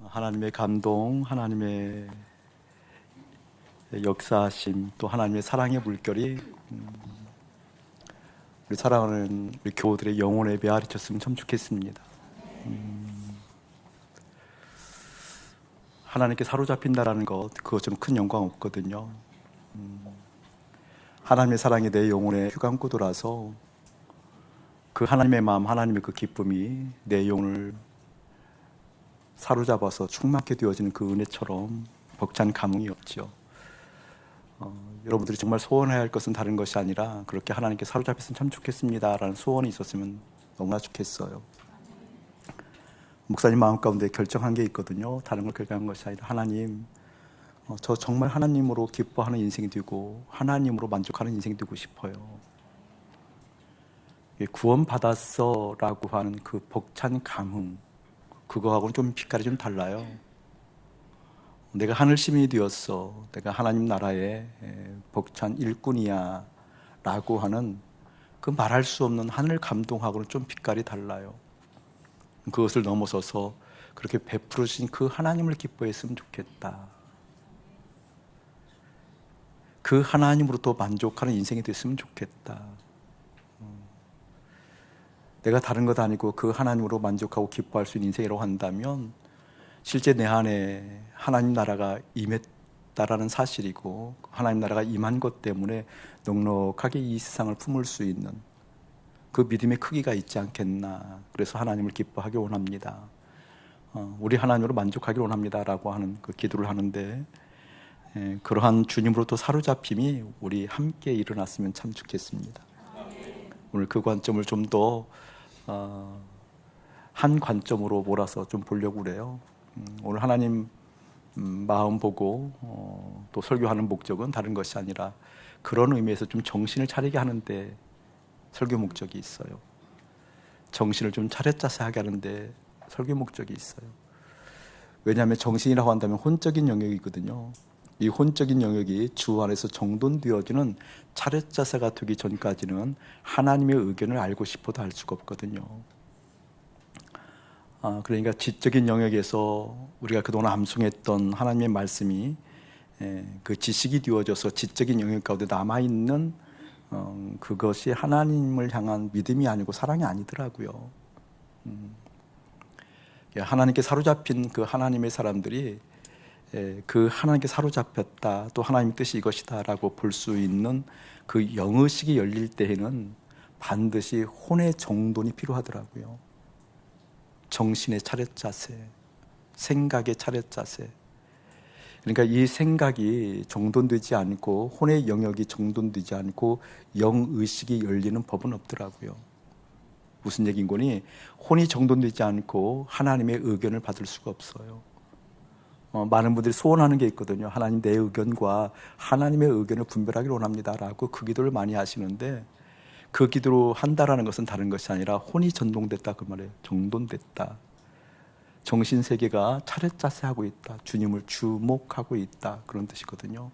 하나님의 감동, 하나님의 역사하심, 또 하나님의 사랑의 물결이 우리 사랑하는 우리 교우들의 영혼에 메아리쳤으면 참 좋겠습니다. 하나님께 사로잡힌다라는 것, 그거 좀 큰 영광 없거든요. 하나님의 사랑이 내 영혼에 휘감고 그 하나님의 마음, 하나님의 그 기쁨이 내 영혼을 사로잡아서 충만케 되어지는 그 은혜처럼 벅찬 감흥이 없죠. 여러분들이 정말 소원해야 할 것은 다른 것이 아니라 그렇게 하나님께 사로잡혔으면 참 좋겠습니다 라는 소원이 있었으면 너무나 좋겠어요. 목사님 마음 가운데 결정한 게 있거든요. 다른 걸 결정한 것이 아니라 하나님, 저 정말 하나님으로 기뻐하는 인생이 되고 하나님으로 만족하는 인생이 되고 싶어요. 구원받았어 라고 하는 그 벅찬 감흥, 그거하고는 좀 빛깔이 좀 달라요. 내가 하늘 시민이 되었어, 내가 하나님 나라의 벅찬 일꾼이야 라고 하는 그 말할 수 없는 하늘 감동하고는 좀 빛깔이 달라요. 그것을 넘어서서 그렇게 베풀으신 그 하나님을 기뻐했으면 좋겠다. 그 하나님으로도 만족하는 인생이 됐으면 좋겠다. 내가 다른 것 아니고 그 하나님으로 만족하고 기뻐할 수 있는 인생이라고 한다면 실제 내 안에 하나님 나라가 임했다라는 사실이고 하나님 나라가 임한 것 때문에 넉넉하게 이 세상을 품을 수 있는 그 믿음의 크기가 있지 않겠나. 그래서 하나님을 기뻐하기 원합니다. 우리 하나님으로 만족하기 원합니다 라고 하는 그 기도를 하는데, 그러한 주님으로부터 사로잡힘이 우리 함께 일어났으면 참 좋겠습니다. 오늘 그 관점을 좀 더 한 관점으로 몰아서 좀 보려고 그래요. 오늘 하나님 마음 보고 또 설교하는 목적은 다른 것이 아니라 그런 의미에서 좀 정신을 차리게 하는데 설교 목적이 있어요. 정신을 좀 차렷자세하게 하는데 설교 목적이 있어요. 왜냐하면 정신이라고 한다면 혼적인 영역이거든요. 이 혼적인 영역이 주 안에서 정돈되어지는 차렷자세가 되기 전까지는 하나님의 의견을 알고 싶어도 알 수가 없거든요. 그러니까 지적인 영역에서 우리가 그동안 암송했던 하나님의 말씀이 그 지식이 되어져서 지적인 영역 가운데 남아있는 그것이 하나님을 향한 믿음이 아니고 사랑이 아니더라고요. 하나님께 사로잡힌 그 하나님의 사람들이 그 하나님께 사로잡혔다, 또 하나님의 뜻이 이것이다 라고 볼 수 있는 그 영의식이 열릴 때에는 반드시 혼의 정돈이 필요하더라고요. 정신의 차렷자세, 생각의 차렷자세. 그러니까 이 생각이 정돈되지 않고 혼의 영역이 정돈되지 않고 영의식이 열리는 법은 없더라고요. 무슨 얘기인 거니? 혼이 정돈되지 않고 하나님의 의견을 받을 수가 없어요. 많은 분들이 소원하는 게 있거든요. 하나님, 내 의견과 하나님의 의견을 분별하기를 원합니다 라고 그 기도를 많이 하시는데, 그 기도로 한다라는 것은 다른 것이 아니라 혼이 전동됐다 그 말이에요. 정돈됐다. 정신세계가 차렷자세하고 있다. 주님을 주목하고 있다. 그런 뜻이거든요.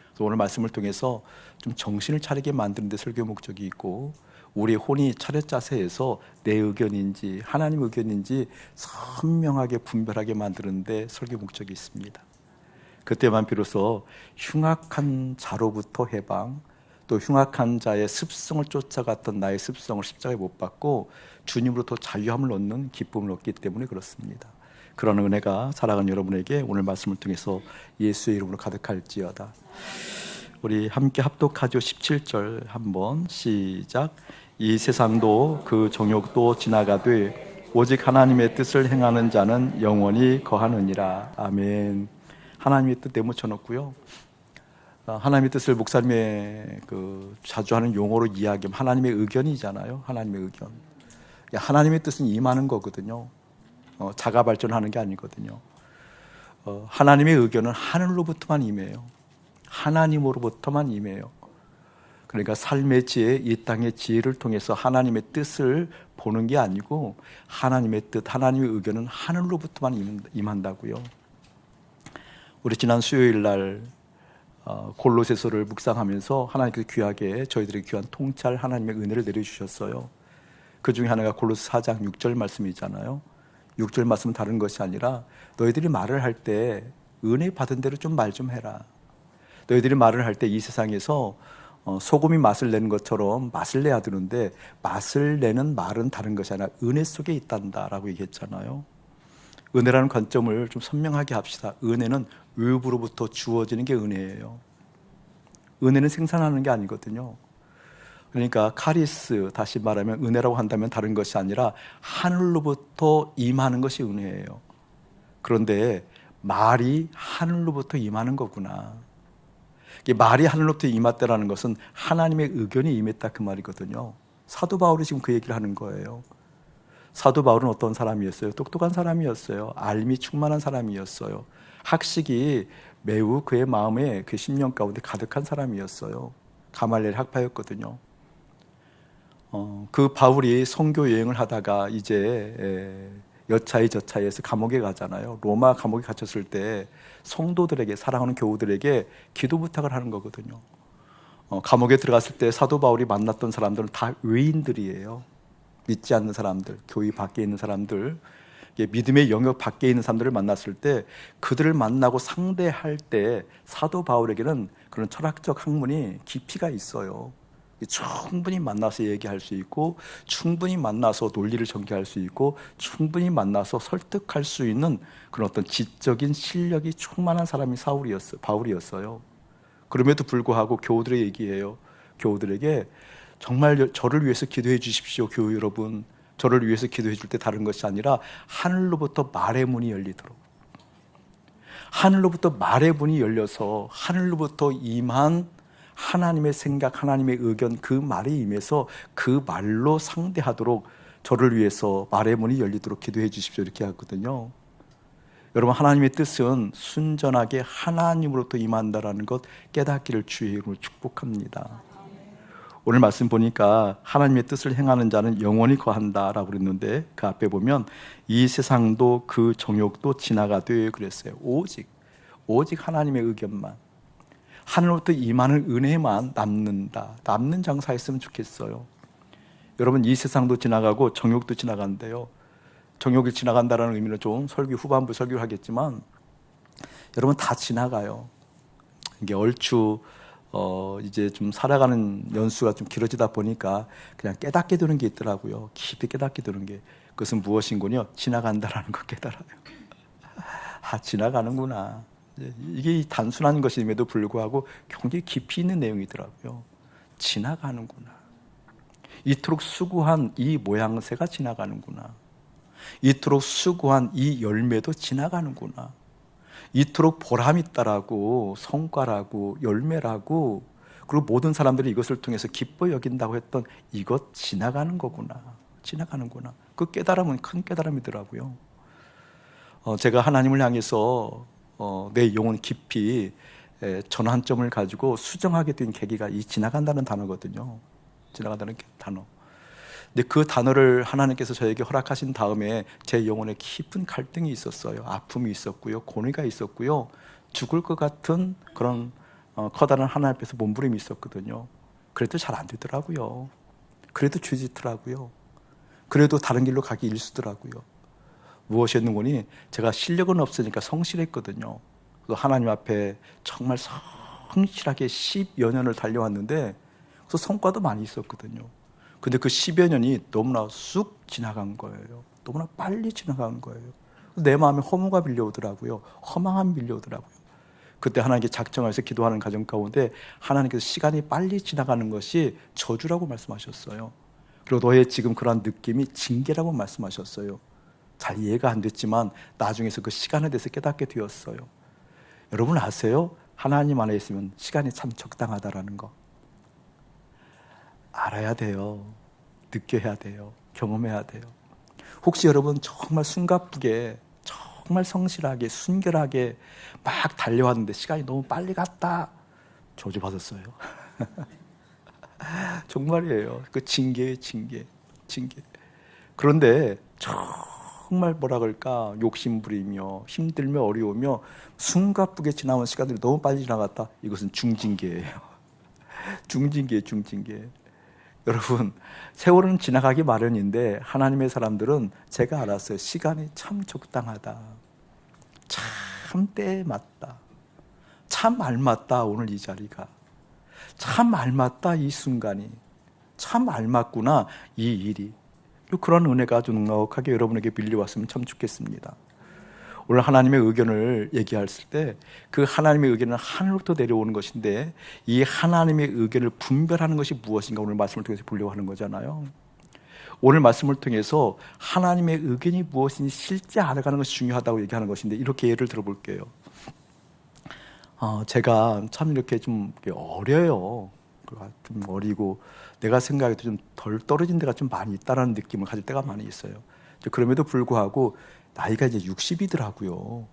그래서 오늘 말씀을 통해서 좀 정신을 차리게 만드는 데 설교 목적이 있고, 우리의 혼이 차렷자세에서 내 의견인지 하나님 의견인지 선명하게 분별하게 만드는 데 설교 목적이 있습니다. 그때만 비로소 흉악한 자로부터 해방, 또 흉악한 자의 습성을 쫓아갔던 나의 습성을 십자가에 못 박고 주님으로부터 자유함을 얻는 기쁨을 얻기 때문에 그렇습니다. 그런 은혜가 사랑하는 여러분에게 오늘 말씀을 통해서 예수의 이름으로 가득할지어다. 우리 함께 합독하죠. 17절 한번 시작. 이 세상도 그 정욕도 지나가되 오직 하나님의 뜻을 행하는 자는 영원히 거하느니라. 아멘. 하나님의 뜻 내모쳐 놓고요. 하나님의 뜻을 목사님의 자주 하는 용어로 이야기하면 하나님의 의견이잖아요. 하나님의 의견. 하나님의 뜻은 임하는 거거든요. 자가 발전하는 게 아니거든요. 하나님의 의견은 하늘로부터만 임해요. 하나님으로부터만 임해요. 그러니까 삶의 지혜, 이 땅의 지혜를 통해서 하나님의 뜻을 보는 게 아니고 하나님의 뜻, 하나님의 의견은 하늘로부터만 임한다고요. 우리 지난 수요일 날 골로새서를 묵상하면서 하나님께서 귀하게 저희들에게 귀한 통찰 하나님의 은혜를 내려주셨어요. 그 중에 하나가 골로새 4장 6절 말씀이잖아요. 6절 말씀은 다른 것이 아니라 너희들이 말을 할 때 은혜 받은 대로 좀 말 좀 해라. 너희들이 말을 할 때 이 세상에서 소금이 맛을 내는 것처럼 맛을 내야 되는데 맛을 내는 말은 다른 것이 아니라 은혜 속에 있단다라고 얘기했잖아요. 은혜라는 관점을 좀 선명하게 합시다. 은혜는 외부로부터 주어지는 게 은혜예요. 은혜는 생산하는 게 아니거든요. 그러니까 카리스, 다시 말하면 은혜라고 한다면 다른 것이 아니라 하늘로부터 임하는 것이 은혜예요. 그런데 말이 하늘로부터 임하는 거구나. 말이 하늘로부터 임했다라는 것은 하나님의 의견이 임했다 그 말이거든요. 사도 바울이 지금 그 얘기를 하는 거예요. 사도 바울은 어떤 사람이었어요? 똑똑한 사람이었어요. 알미 충만한 사람이었어요. 학식이 매우 그의 마음에 그 심령 가운데 가득한 사람이었어요. 가말리엘 학파였거든요. 그 바울이 선교 여행을 하다가 이제 여차히 저차히해서 감옥에 가잖아요. 로마 감옥에 갇혔을 때 성도들에게, 사랑하는 교우들에게 기도 부탁을 하는 거거든요. 감옥에 들어갔을 때 사도 바울이 만났던 사람들은 다 외인들이에요. 믿지 않는 사람들, 교회 밖에 있는 사람들, 믿음의 영역 밖에 있는 사람들을 만났을 때 그들을 만나고 상대할 때 사도 바울에게는 그런 철학적 학문이 깊이가 있어요. 충분히 만나서 얘기할 수 있고, 충분히 만나서 논리를 전개할 수 있고, 충분히 만나서 설득할 수 있는 그런 어떤 지적인 실력이 충만한 사람이 바울이었어요. 그럼에도 불구하고 교우들의 얘기예요. 교우들에게 정말 저를 위해서 기도해 주십시오, 교우 여러분. 저를 위해서 기도해 줄 때 다른 것이 아니라 하늘로부터 말의 문이 열리도록, 하늘로부터 말의 문이 열려서 하늘로부터 임한 하나님의 생각, 하나님의 의견, 그 말에 임해서 그 말로 상대하도록 저를 위해서 말의 문이 열리도록 기도해 주십시오, 이렇게 하거든요. 여러분, 하나님의 뜻은 순전하게 하나님으로부터 임한다라는 것 깨닫기를 주의 이름으로 축복합니다. 오늘 말씀 보니까 하나님의 뜻을 행하는 자는 영원히 거한다라고 그랬는데 그 앞에 보면 이 세상도 그 정욕도 지나가되 그랬어요. 오직 하나님의 의견만, 하늘로부터 임하는 은혜만 남는 장사했으면 좋겠어요. 여러분, 이 세상도 지나가고 정욕도 지나간대요. 정욕이 지나간다는 의미는 좀 후반부 설교를 하겠지만 여러분, 다 지나가요. 이게 얼추 이제 좀 살아가는 연수가 좀 길어지다 보니까 그냥 깨닫게 되는 게 있더라고요. 깊이 깨닫게 되는 게. 그것은 무엇인군요? 지나간다라는 걸 깨달아요. 지나가는구나. 이게 단순한 것임에도 불구하고 굉장히 깊이 있는 내용이더라고요. 지나가는구나. 이토록 수고한 이 모양새가 지나가는구나. 이토록 수고한 이 열매도 지나가는구나. 이토록 보람있다라고, 성과라고, 열매라고, 그리고 모든 사람들이 이것을 통해서 기뻐 여긴다고 했던 이것 지나가는 거구나. 지나가는구나. 그 깨달음은 큰 깨달음이더라고요. 제가 하나님을 향해서 내 영혼 깊이 전환점을 가지고 수정하게 된 계기가 이 지나간다는 단어거든요. 지나간다는 단어. 근데 그 단어를 하나님께서 저에게 허락하신 다음에 제 영혼에 깊은 갈등이 있었어요. 아픔이 있었고요, 고뇌가 있었고요, 죽을 것 같은 그런 커다란 하나님 앞에서 몸부림이 있었거든요. 그래도 잘 안 되더라고요. 그래도 죄짓더라고요. 그래도 다른 길로 가기 일쑤더라고요. 무엇이었는거니 제가 실력은 없으니까 성실했거든요. 그래서 하나님 앞에 정말 성실하게 10여 년을 달려왔는데 그래서 성과도 많이 있었거든요. 근데 그 10여 년이 너무나 쑥 지나간 거예요. 너무나 빨리 지나간 거예요. 내 마음에 허무가 밀려오더라고요. 허망함이 밀려오더라고요. 그때 하나님께 작정해서 기도하는 가정 가운데 하나님께서 시간이 빨리 지나가는 것이 저주라고 말씀하셨어요. 그리고 너의 지금 그러한 느낌이 징계라고 말씀하셨어요. 잘 이해가 안 됐지만 나중에서 그 시간에 대해서 깨닫게 되었어요. 여러분 아세요? 하나님 안에 있으면 시간이 참 적당하다라는 거 알아야 돼요. 느껴야 돼요. 경험해야 돼요. 혹시 여러분 정말 숨가쁘게, 정말 성실하게, 순결하게 막 달려왔는데 시간이 너무 빨리 갔다, 저주받았어요. 정말이에요. 그 징계예요, 징계. 그런데 정말 뭐라 그럴까, 욕심부리며 힘들며 어려우며 숨가쁘게 지나온 시간들이 너무 빨리 지나갔다, 이것은 중징계예요. 중징계. 여러분, 세월은 지나가기 마련인데 하나님의 사람들은 제가 알았어요. 시간이 참 적당하다. 참 때에 맞다. 참 알맞다. 오늘 이 자리가. 참 알맞다. 이 순간이. 참 알맞구나. 이 일이. 그런 은혜가 아주 넉넉하게 여러분에게 밀려왔으면 참 좋겠습니다. 오늘 하나님의 의견을 얘기했을 때 그 하나님의 의견은 하늘로부터 내려오는 것인데 이 하나님의 의견을 분별하는 것이 무엇인가 오늘 말씀을 통해서 보려고 하는 거잖아요. 오늘 말씀을 통해서 하나님의 의견이 무엇인지 실제 알아가는 것이 중요하다고 얘기하는 것인데 이렇게 예를 들어볼게요. 제가 참 이렇게 좀 어려요. 좀 어리고 내가 생각해도 좀 덜 떨어진 데가 좀 많이 있다는 느낌을 가질 때가 많이 있어요. 그럼에도 불구하고 나이가 이제 60이더라고요.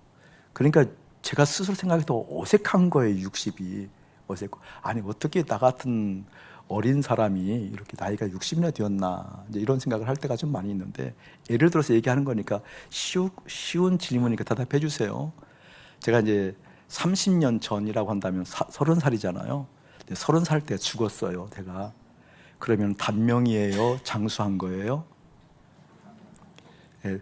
그러니까 제가 스스로 생각해도 어색한 거예요. 60이 어색고 아니 어떻게 나 같은 어린 사람이 이렇게 나이가 60이나 되었나 이제 이런 생각을 할 때가 좀 많이 있는데 예를 들어서 얘기하는 거니까 쉬운 질문이니까 대답해 주세요. 제가 이제 30년 전이라고 한다면 30살이잖아요. 30살 때 죽었어요. 제가. 그러면 단명이에요? 장수한 거예요? 예,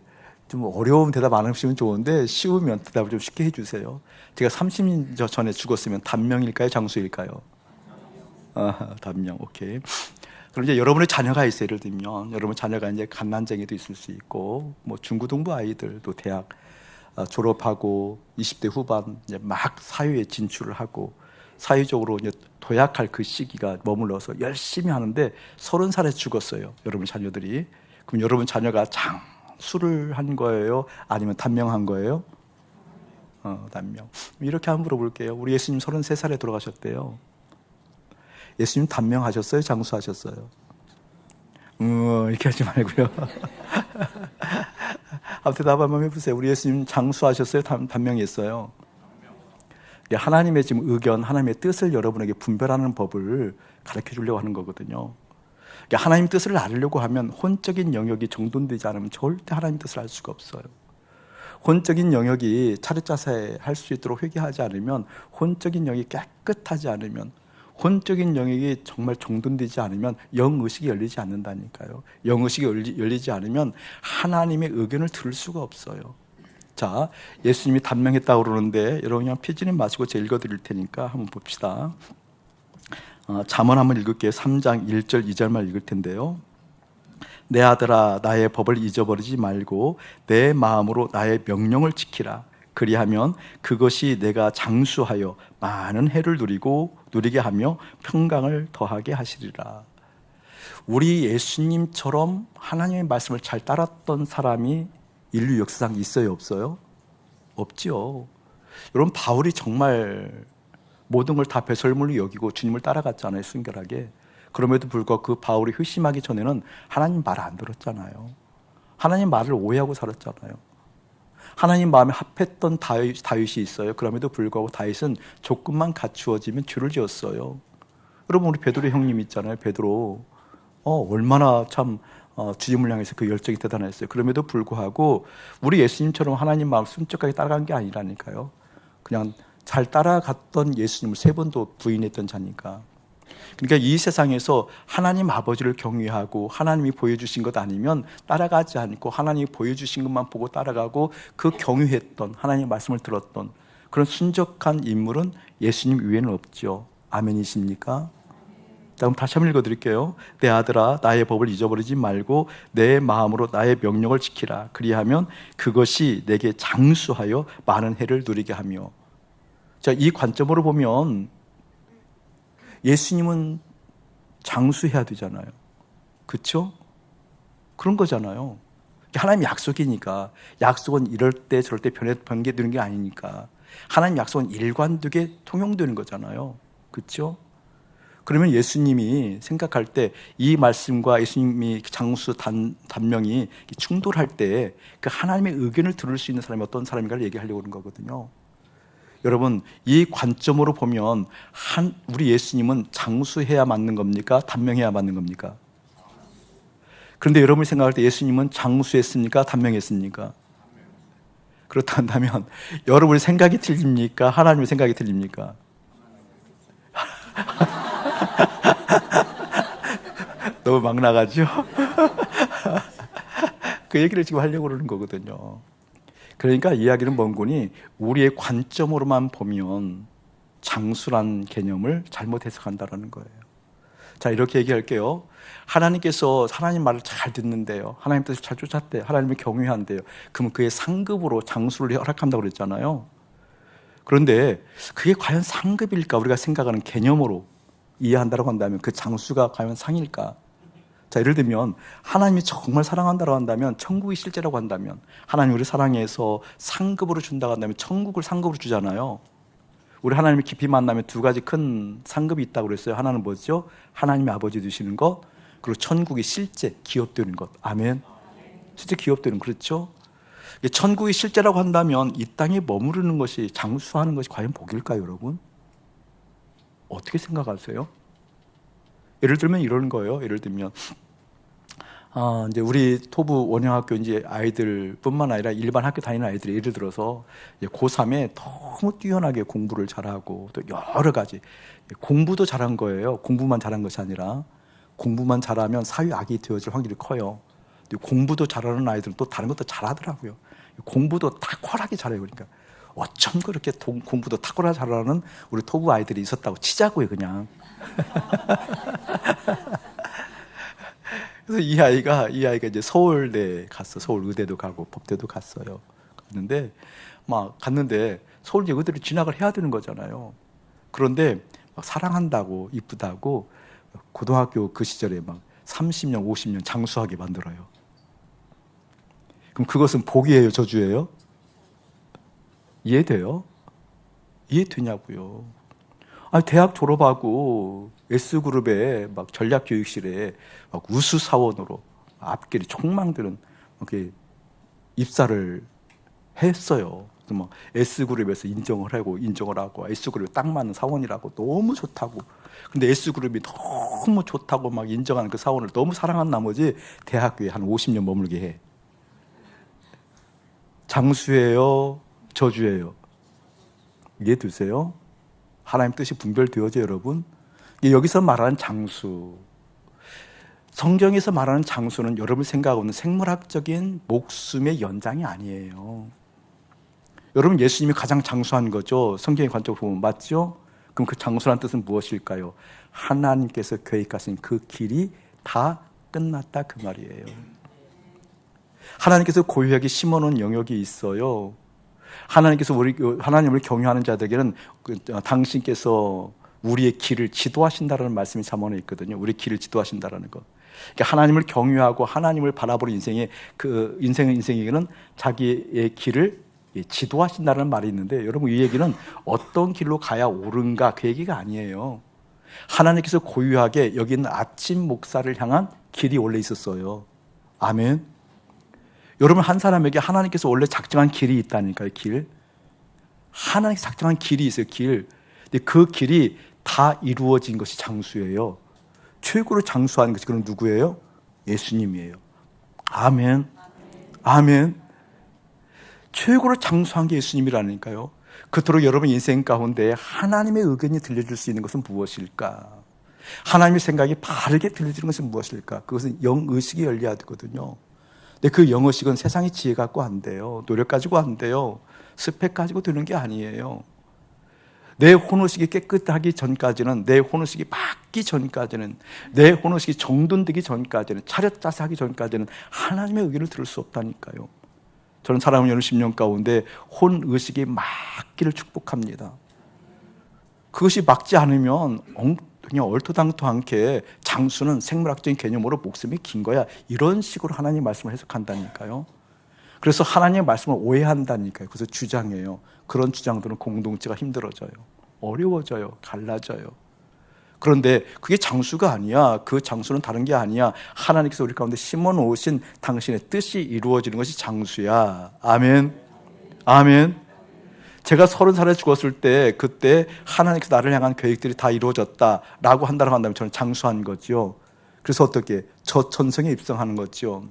좀 어려운 대답 안 하시면 좋은데 쉬우면 대답을 좀 쉽게 해주세요. 제가 30년 전에 죽었으면 단명일까요? 장수일까요? 단명. 오케이. 그럼 이제 여러분의 자녀가 있어요. 예를 들면 여러분 자녀가 이제 갓난쟁이도 있을 수 있고 뭐 중고등부 아이들도 대학 졸업하고 20대 후반 이제 막 사회에 진출을 하고 사회적으로 이제 도약할 그 시기가 머물러서 열심히 하는데 30살에 죽었어요. 여러분 자녀들이. 그럼 여러분 자녀가 장수를 한 거예요? 아니면 단명한 거예요? 단명. 이렇게 한번 물어볼게요. 우리 예수님 33살에 돌아가셨대요. 예수님 단명하셨어요? 장수하셨어요? 이렇게 하지 말고요. 아무튼 답 한번 해보세요. 우리 예수님 장수하셨어요? 단명했어요? 하나님의 지금 의견, 하나님의 뜻을 여러분에게 분별하는 법을 가르쳐 주려고 하는 거거든요. 하나님 뜻을 알으려고 하면 혼적인 영역이 정돈되지 않으면 절대 하나님 뜻을 알 수가 없어요. 혼적인 영역이 차례차례 할 수 있도록 회개하지 않으면, 혼적인 영역이 깨끗하지 않으면, 혼적인 영역이 정말 정돈되지 않으면 영의식이 열리지 않는다니까요. 영의식이 열리지 않으면 하나님의 의견을 들을 수가 없어요. 자, 예수님이 단명했다고 그러는데 여러분 그냥 피지는 마시고 제가 읽어드릴 테니까 한번 봅시다. 잠언 한번 읽을게요. 3장 1절 2절만 읽을 텐데요. 내 아들아 나의 법을 잊어버리지 말고 내 마음으로 나의 명령을 지키라. 그리하면 그것이 내가 장수하여 많은 해를 누리게 하며 평강을 더하게 하시리라. 우리 예수님처럼 하나님의 말씀을 잘 따랐던 사람이 인류 역사상 있어요, 없어요? 없죠. 여러분 바울이 정말 모든 걸 다 배설물로 여기고 주님을 따라갔잖아요, 순결하게. 그럼에도 불구하고 그 바울이 회심하기 전에는 하나님 말을 안 들었잖아요. 하나님 말을 오해하고 살았잖아요. 하나님 마음에 합했던 다윗이 있어요. 그럼에도 불구하고 다윗은 조금만 갖추어지면 죄를 지었어요. 여러분 우리 베드로 형님 있잖아요. 베드로 얼마나 참 주님을 향해서 그 열정이 대단했어요. 그럼에도 불구하고 우리 예수님처럼 하나님 마음을 순적하게 따라간 게 아니라니까요. 그냥 잘 따라갔던 예수님을 3번도 부인했던 자니까. 그러니까 이 세상에서 하나님 아버지를 경외하고 하나님이 보여주신 것 아니면 따라가지 않고 하나님이 보여주신 것만 보고 따라가고 그 경외했던 하나님의 말씀을 들었던 그런 순적한 인물은 예수님 외에는 없죠. 아멘이십니까? 다음 다시 한번 읽어드릴게요. 내 아들아 나의 법을 잊어버리지 말고 내 마음으로 나의 명령을 지키라. 그리하면 그것이 내게 장수하여 많은 해를 누리게 하며. 자, 이 관점으로 보면 예수님은 장수해야 되잖아요. 그렇죠? 그런 거잖아요. 하나님 약속이니까. 약속은 이럴 때 저럴 때 변개되는 게 아니니까. 하나님 약속은 일관되게 통용되는 거잖아요. 그렇죠? 그러면 예수님이 생각할 때 이 말씀과 예수님이 장수 단명이 충돌할 때 그 하나님의 의견을 들을 수 있는 사람이 어떤 사람인가를 얘기하려고 하는 거거든요. 여러분 이 관점으로 보면 우리 예수님은 장수해야 맞는 겁니까? 단명해야 맞는 겁니까? 그런데 여러분이 생각할 때 예수님은 장수했습니까? 단명했습니까? 그렇다면 여러분의 생각이 틀립니까? 하나님의 생각이 틀립니까? 너무 막 나가죠? 그 얘기를 지금 하려고 그러는 거거든요. 그러니까 이야기는 뭔고니 우리의 관점으로만 보면 장수란 개념을 잘못 해석한다는 거예요. 자, 이렇게 얘기할게요. 하나님께서 하나님 말을 잘 듣는데요, 하나님 뜻을 잘 쫓았대요, 하나님을 경외한대요. 그러면 그의 상급으로 장수를 허락한다고 그랬잖아요. 그런데 그게 과연 상급일까? 우리가 생각하는 개념으로 이해한다고 한다면 그 장수가 과연 상일까? 자, 예를 들면 하나님이 정말 사랑한다고 한다면, 천국이 실제라고 한다면, 하나님 우리 사랑해서 상급으로 준다고 한다면 천국을 상급으로 주잖아요. 우리 하나님을 깊이 만나면 두 가지 큰 상급이 있다고 그랬어요. 하나는 뭐죠? 하나님의 아버지 되시는 것, 그리고 천국이 실제 기업되는 것. 아멘. 실제 기업되는, 그렇죠? 천국이 실제라고 한다면 이 땅에 머무르는 것이, 장수하는 것이 과연 복일까요, 여러분? 어떻게 생각하세요? 예를 들면 이런 거예요. 예를 들면 이제 우리 토부 원형학교 이제 아이들뿐만 아니라 일반 학교 다니는 아이들이 예를 들어서 고3에 너무 뛰어나게 공부를 잘하고 또 여러 가지 공부도 잘한 거예요. 공부만 잘한 것이 아니라 공부만 잘하면 사회 악이 되어질 확률이 커요. 공부도 잘하는 아이들은 또 다른 것도 잘하더라고요. 공부도 탁월하게 잘해요. 그러니까 어쩜 그렇게 공부도 탁월하게 잘하는 우리 토부 아이들이 있었다고 치자고요, 그냥. 그래서 이 아이가 이제 서울대 갔어. 서울 의대도 가고 법대도 갔어요. 갔는데 서울 의대를 진학을 해야 되는 거잖아요. 그런데 막 사랑한다고 이쁘다고 고등학교 그 시절에 막 30년, 50년 장수하게 만들어요. 그럼 그것은 복이에요, 저주예요? 이해돼요? 이해되냐고요? 아니, 대학 졸업하고 S그룹의 막 전략교육실에 막 우수 사원으로 앞길이 촉망드는 입사를 했어요. 뭐 S그룹에서 인정을 하고 S그룹에 딱 맞는 사원이라고 너무 좋다고. 근데 S그룹이 너무 좋다고 막 인정하는 그 사원을 너무 사랑한 나머지 대학교에 한 50년 머물게 해. 장수예요? 저주예요? 이해되세요? 하나님 뜻이 분별되어져요, 여러분. 여기서 말하는 장수, 성경에서 말하는 장수는 여러분 생각하고는 생물학적인 목숨의 연장이 아니에요. 여러분, 예수님이 가장 장수한 거죠. 성경의 관점으로 보면 맞죠? 그럼 그 장수란 뜻은 무엇일까요? 하나님께서 계획하신 그 길이 다 끝났다, 그 말이에요. 하나님께서 고유하게 심어놓은 영역이 있어요. 하나님께서 하나님을 경외하는 자들에게는 당신께서 우리의 길을 지도하신다라는 말씀이 잠언에 있거든요. 우리의 길을 지도하신다라는 것. 그러니까 하나님을 경외하고 하나님을 바라보는 인생에게는 자기의 길을 지도하신다는 말이 있는데, 여러분, 이 얘기는 어떤 길로 가야 옳은가 그 얘기가 아니에요. 하나님께서 고유하게 여기 있는 아침 목사를 향한 길이 원래 있었어요. 아멘. 여러분, 한 사람에게 하나님께서 원래 작정한 길이 있다니까요. 길. 하나님께서 작정한 길이 있어요. 길. 근데 그 길이 다 이루어진 것이 장수예요. 최고로 장수하는 것이 그럼 누구예요? 예수님이에요. 아멘. 아멘. 최고로 장수한 게 예수님이라니까요. 그토록 여러분 인생 가운데 하나님의 의견이 들려줄 수 있는 것은 무엇일까? 하나님의 생각이 바르게 들려지는 것은 무엇일까? 그것은 영의식이 열려야 되거든요. 근데 그 영의식은 세상의 지혜 갖고 안 돼요. 노력 가지고 안 돼요. 스펙 가지고 되는 게 아니에요. 내 혼의식이 깨끗하기 전까지는, 내 혼의식이 맞기 전까지는, 내 혼의식이 정돈되기 전까지는, 차렷자세 하기 전까지는 하나님의 의견을 들을 수 없다니까요. 저는 사랑을 여는 10년 가운데 혼의식이 맞기를 축복합니다. 그것이 맞지 않으면 그냥 얼토당토 않게 장수는 생물학적인 개념으로 목숨이 긴 거야, 이런 식으로 하나님 말씀을 해석한다니까요. 그래서 하나님의 말씀을 오해한다니까요. 그래서 주장해요. 그런 주장들은 공동체가 힘들어져요. 어려워져요. 갈라져요. 그런데 그게 장수가 아니야. 그 장수는 다른 게 아니야. 하나님께서 우리 가운데 심어놓으신 당신의 뜻이 이루어지는 것이 장수야. 아멘. 아멘. 제가 30살에 죽었을 때 그때 하나님께서 나를 향한 계획들이 다 이루어졌다라고 한다고 한다면 저는 장수한 거죠. 그래서 어떻게? 저 천성에 입성하는 거죠.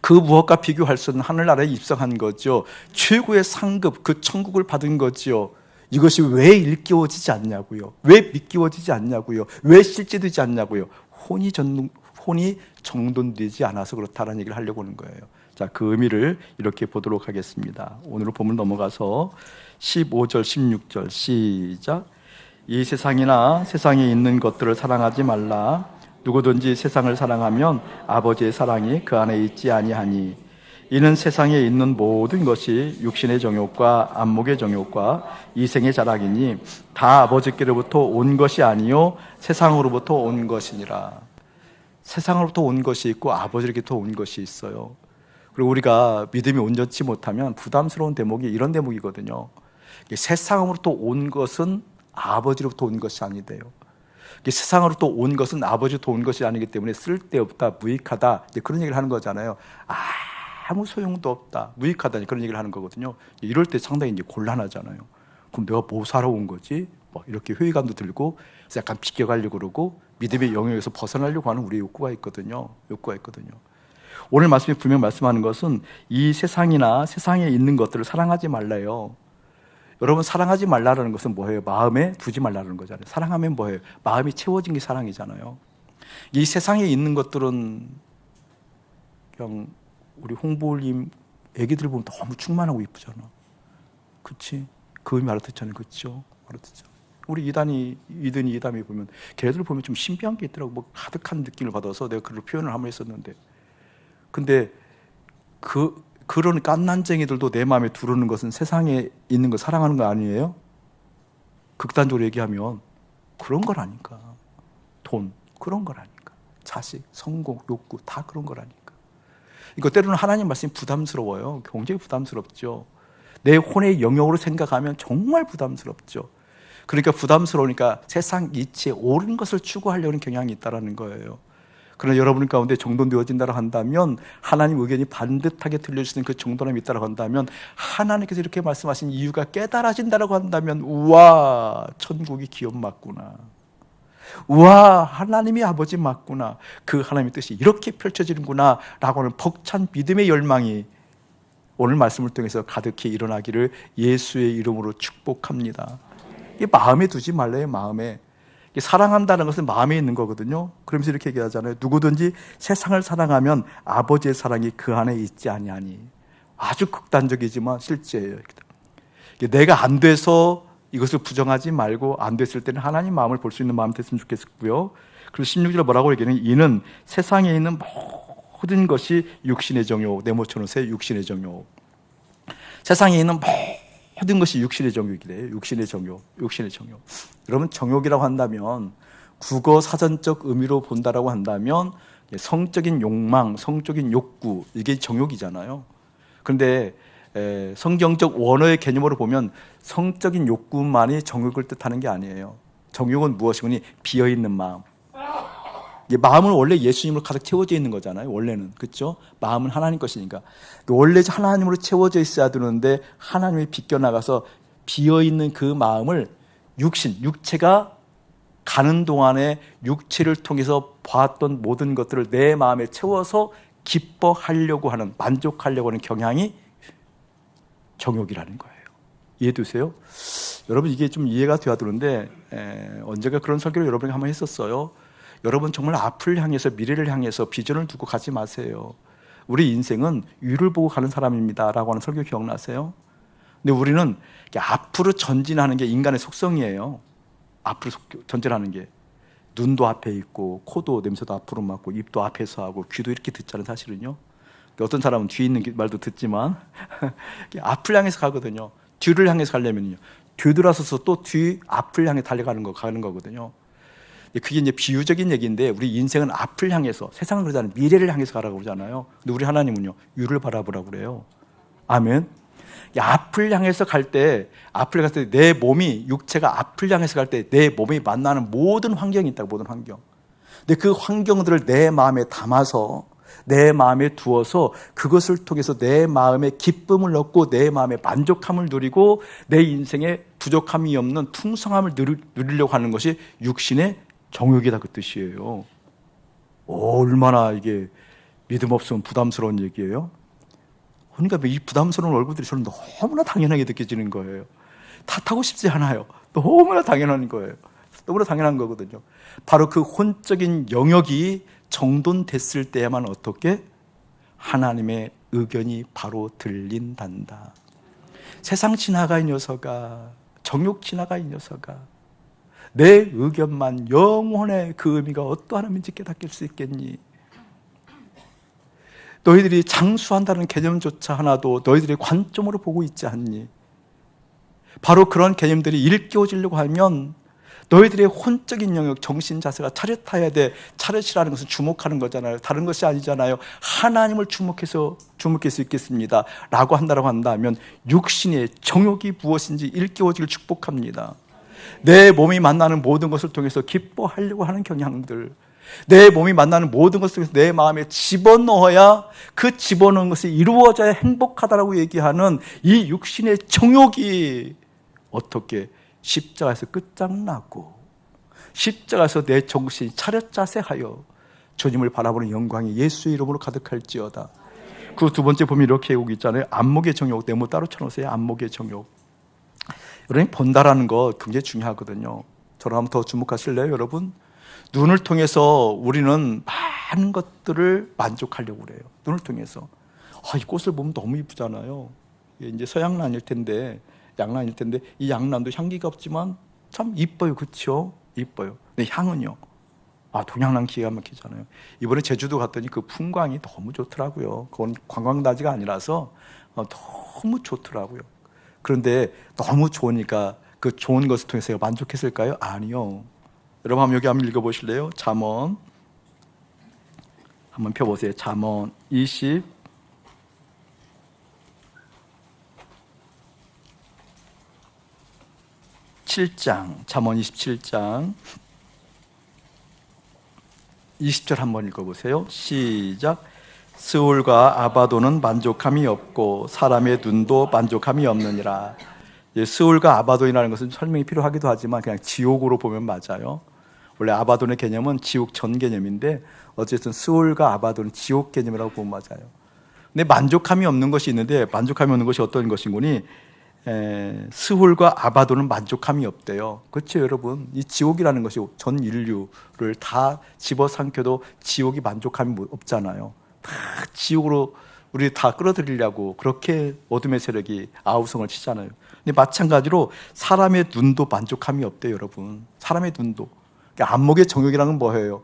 그 무엇과 비교할 수 없는 하늘나라에 입성한 거죠. 최고의 상급, 그 천국을 받은 거죠. 이것이 왜 일깨워지지 않냐고요? 왜 믿기워지지 않냐고요? 왜 실제되지 않냐고요? 혼이 정돈되지 않아서 그렇다는 얘기를 하려고 하는 거예요. 자, 그 의미를 이렇게 보도록 하겠습니다. 오늘 본문 넘어가서 15절, 16절 시작. 이 세상이나 세상에 있는 것들을 사랑하지 말라. 누구든지 세상을 사랑하면 아버지의 사랑이 그 안에 있지 아니하니 이는 세상에 있는 모든 것이 육신의 정욕과 안목의 정욕과 이생의 자랑이니 다 아버지께로부터 온 것이 아니요 세상으로부터 온 것이니라. 세상으로부터 온 것이 있고 아버지로부터 온 것이 있어요. 그리고 우리가 믿음이 온전치 못하면 부담스러운 대목이 이런 대목이거든요. 세상으로부터 온 것은 아버지로부터 온 것이 아니대요. 세상으로부터 온 것은 아버지로부터 온 것이 아니기 때문에 쓸데없다, 무익하다, 그런 얘기를 하는 거잖아요. 아무 소용도 없다, 무익하다, 그런 얘기를 하는 거거든요. 이럴 때 상당히 이제 곤란하잖아요. 그럼 내가 뭐 사러 온 거지? 이렇게 회의감도 들고 약간 비껴가려고 그러고 믿음의 영역에서 벗어나려고 하는 우리의 욕구가 있거든요. 오늘 말씀이 분명 말씀하는 것은 이 세상이나 세상에 있는 것들을 사랑하지 말라요. 여러분, 사랑하지 말라는 것은 뭐예요? 마음에 두지 말라는 거잖아요. 사랑하면 뭐예요? 마음이 채워진 게 사랑이잖아요. 이 세상에 있는 것들은 그냥 우리 홍보님 애기들 보면 너무 충만하고 이쁘잖아. 그치? 그 의미 알아듣잖아요. 그렇죠? 알아듣죠. 우리 이담이 보면 걔들 보면 좀 신비한 게 있더라고. 가득한 느낌을 받아서 내가 그걸 표현을 한번 했었는데, 근데 그런 깐난쟁이들도 내 마음에 두르는 것은 세상에 있는 걸 사랑하는 거 아니에요? 극단적으로 얘기하면 그런 거라니까. 돈, 그런 거라니까. 자식, 성공, 욕구, 다 그런 거라니까. 이거 때로는 하나님 말씀이 부담스러워요. 굉장히 부담스럽죠. 내 혼의 영역으로 생각하면 정말 부담스럽죠. 그러니까 부담스러우니까 세상 이치에 옳은 것을 추구하려는 경향이 있다는 거예요. 그러나 여러분 가운데 정돈되어진다고 한다면, 하나님 의견이 반듯하게 들려주시는 그 정돈함이 있다고 한다면, 하나님께서 이렇게 말씀하신 이유가 깨달아진다고 한다면, 우와, 천국이 기업 맞구나. 우와, 하나님이 아버지 맞구나. 그 하나님의 뜻이 이렇게 펼쳐지는구나 라고 하는 벅찬 믿음의 열망이 오늘 말씀을 통해서 가득히 일어나기를 예수의 이름으로 축복합니다. 이 마음에 두지 말래요. 마음에. 사랑한다는 것은 마음에 있는 거거든요. 그러면서 이렇게 얘기하잖아요. 누구든지 세상을 사랑하면 아버지의 사랑이 그 안에 있지 아니하니. 아주 극단적이지만 실제예요. 내가 안 돼서 이것을 부정하지 말고, 안 됐을 때는 하나님 마음을 볼 수 있는 마음이 됐으면 좋겠고요. 그리고 16절에 뭐라고 얘기하냐면, 이는 세상에 있는 모든 것이 육신의 정욕, 네모처럼 새 육신의 정욕. 세상에 있는 모든 것이 육신의 정욕이래요. 육신의 정욕. 여러분, 정욕이라고 한다면 국어 사전적 의미로 본다라고 한다면 성적인 욕망, 성적인 욕구, 이게 정욕이잖아요. 그런데 성경적 원어의 개념으로 보면 성적인 욕구만이 정욕을 뜻하는 게 아니에요. 정욕은 무엇이니? 비어있는 마음. 마음은 원래 예수님으로 가득 채워져 있는 거잖아요. 원래는. 그렇죠? 마음은 하나님 것이니까. 원래 하나님으로 채워져 있어야 되는데 하나님이 비껴나가서 비어있는 그 마음을 육체가 가는 동안에 육체를 통해서 봤던 모든 것들을 내 마음에 채워서 기뻐하려고 하는, 만족하려고 하는 경향이 정욕이라는 거예요. 이해되세요? 여러분, 이게 좀 이해가 돼야 되는데 언제가 그런 설교를 여러분에게 한번 했었어요. 여러분, 정말 앞을 향해서, 미래를 향해서 비전을 두고 가지 마세요. 우리 인생은 위를 보고 가는 사람입니다 라고 하는 설교 기억나세요? 근데 우리는 앞으로 전진하는 게 인간의 속성이에요. 앞으로 전진하는 게. 눈도 앞에 있고, 코도 냄새도 앞으로 맡고, 입도 앞에서 하고, 귀도 이렇게 듣잖아요. 사실은요. 어떤 사람은 뒤에 있는 말도 듣지만 앞을 향해서 가거든요. 뒤를 향해서 가려면요, 뒤돌아서서 또 앞을 향해 가는 거거든요. 그게 이제 비유적인 얘기인데, 우리 인생은 앞을 향해서, 세상은 그러잖아요. 미래를 향해서 가라고 그러잖아요. 근데 우리 하나님은요, 위를 바라보라고 그래요. 아멘. 앞을 향해서 갈 때, 내 몸이, 육체가 앞을 향해서 갈 때 내 몸이 만나는 모든 환경이 있다고. 모든 환경. 근데 그 환경들을 내 마음에 담아서, 내 마음에 두어서 그것을 통해서 내 마음에 기쁨을 얻고 내 마음에 만족함을 누리고 내 인생에 부족함이 없는 풍성함을 누리려고 하는 것이 육신의 정욕이다, 그 뜻이에요. 얼마나 이게 믿음 없으면 부담스러운 얘기예요. 그러니까 이 부담스러운 얼굴들이 저는 너무나 당연하게 느껴지는 거예요. 탓하고 싶지 않아요. 너무나 당연한 거예요. 너무나 당연한 거거든요. 바로 그 혼적인 영역이 정돈됐을 때에만 어떻게? 하나님의 의견이 바로 들린단다. 세상 지나가 이 녀석아, 정욕 지나가 이 녀석아, 내 의견만, 영혼의 그 의미가 어떠한 의미인지 깨닫게 할 수 있겠니? 너희들이 장수한다는 개념조차 하나도 너희들의 관점으로 보고 있지 않니? 바로 그런 개념들이 일깨워지려고 하면 너희들의 혼적인 영역, 정신 자세가 차렷해야 돼. 차렷이라는 것은 주목하는 거잖아요. 다른 것이 아니잖아요. 하나님을 주목할 수 있겠습니다 라고 한다고 한다면 육신의 정욕이 무엇인지 일깨워지길 축복합니다. 내 몸이 만나는 모든 것을 통해서 기뻐하려고 하는 경향들, 내 몸이 만나는 모든 것을 통해서 내 마음에 집어넣어야 그 집어넣은 것이 이루어져야 행복하다라고 얘기하는 이 육신의 정욕이 어떻게 십자가에서 끝장나고 십자가에서 내 정신이 차렷 자세하여 주님을 바라보는 영광이 예수의 이름으로 가득할지어다. 그 두 번째 보면 이렇게 여기 있잖아요. 안목의 정욕. 네모 따로 쳐놓으세요. 안목의 정욕. 여러분, 본다라는 거 굉장히 중요하거든요. 저랑 한번 더 주목하실래요, 여러분? 눈을 통해서 우리는 많은 것들을 만족하려고 그래요. 눈을 통해서. 이 꽃을 보면 너무 이쁘잖아요. 이제 서양란일 텐데, 양란일 텐데, 이 양란도 향기가 없지만 참 이뻐요. 그렇죠? 이뻐요. 근데 향은요? 동양란 기가 막히잖아요. 이번에 제주도 갔더니 그 풍광이 너무 좋더라고요. 그건 관광다지가 아니라서 너무 좋더라고요. 그런데 너무 좋으니까 그 좋은 것을 통해서 만족했을까요? 아니요. 여러분 한번 여기 한번 읽어보실래요? 잠언 한번 펴보세요. 잠언 27장, 잠언 27장 20절 한번 읽어보세요. 시작. 스울과 아바도는 만족함이 없고 사람의 눈도 만족함이 없느니라. 스울과 아바돈이라는 것은 설명이 필요하기도 하지만 그냥 지옥으로 보면 맞아요. 원래 아바돈의 개념은 지옥 전 개념인데 어쨌든 스울과 아바돈은 지옥 개념이라고 보면 맞아요. 근데 만족함이 없는 것이 있는데 만족함이 없는 것이 어떤 것인 거니? 스울과 아바돈은 만족함이 없대요. 그렇죠, 여러분? 이 지옥이라는 것이 전 인류를 다 집어삼켜도 지옥이 만족함이 없잖아요. 다 지옥으로 우리 다 끌어들이려고 그렇게 어둠의 세력이 아우성을 치잖아요. 근데 마찬가지로 사람의 눈도 만족함이 없대요, 여러분. 사람의 눈도. 그러니까 안목의 정욕이라는 건 뭐예요?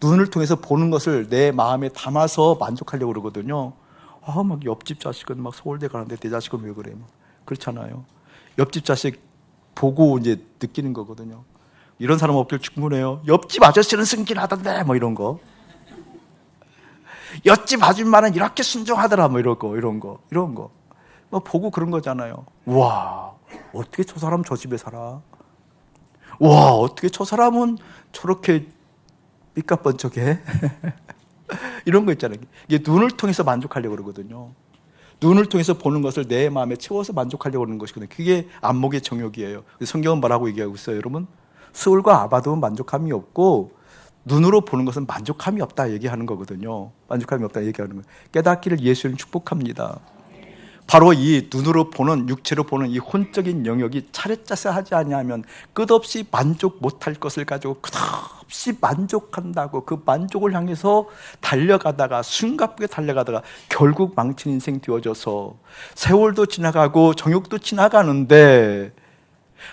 눈을 통해서 보는 것을 내 마음에 담아서 만족하려고 그러거든요. 막 옆집 자식은 막 서울대 가는데 내 자식은 왜 그래? 그렇잖아요. 옆집 자식 보고 이제 느끼는 거거든요. 이런 사람 없길 충분해요. 옆집 아저씨는 순진하던데 뭐 이런 거. 옆집 아줌마는 이렇게 순종하더라 뭐 이런 거. 뭐 보고 그런 거잖아요. 와, 어떻게 저 사람 저 집에 살아? 와, 어떻게 저 사람은 저렇게 삐까뻔쩍해? 이런 거 있잖아요. 이게 눈을 통해서 만족하려고 그러거든요. 눈을 통해서 보는 것을 내 마음에 채워서 만족하려고 하는 것이거든요. 그게 안목의 정욕이에요. 성경은 뭐라고 얘기하고 있어요, 여러분? 스울과 아바돈은 만족함이 없고 눈으로 보는 것은 만족함이 없다 얘기하는 거거든요. 만족함이 없다 얘기하는 거예요. 깨닫기를 예수님 축복합니다. 바로 이 눈으로 보는, 육체로 보는 이 혼적인 영역이 차례짜세하지 아니하면 끝없이 만족 못할 것을 가지고 끝없이 만족한다고 그 만족을 향해서 달려가다가 숨가쁘게 달려가다가 결국 망친 인생 되어져서 세월도 지나가고 정욕도 지나가는데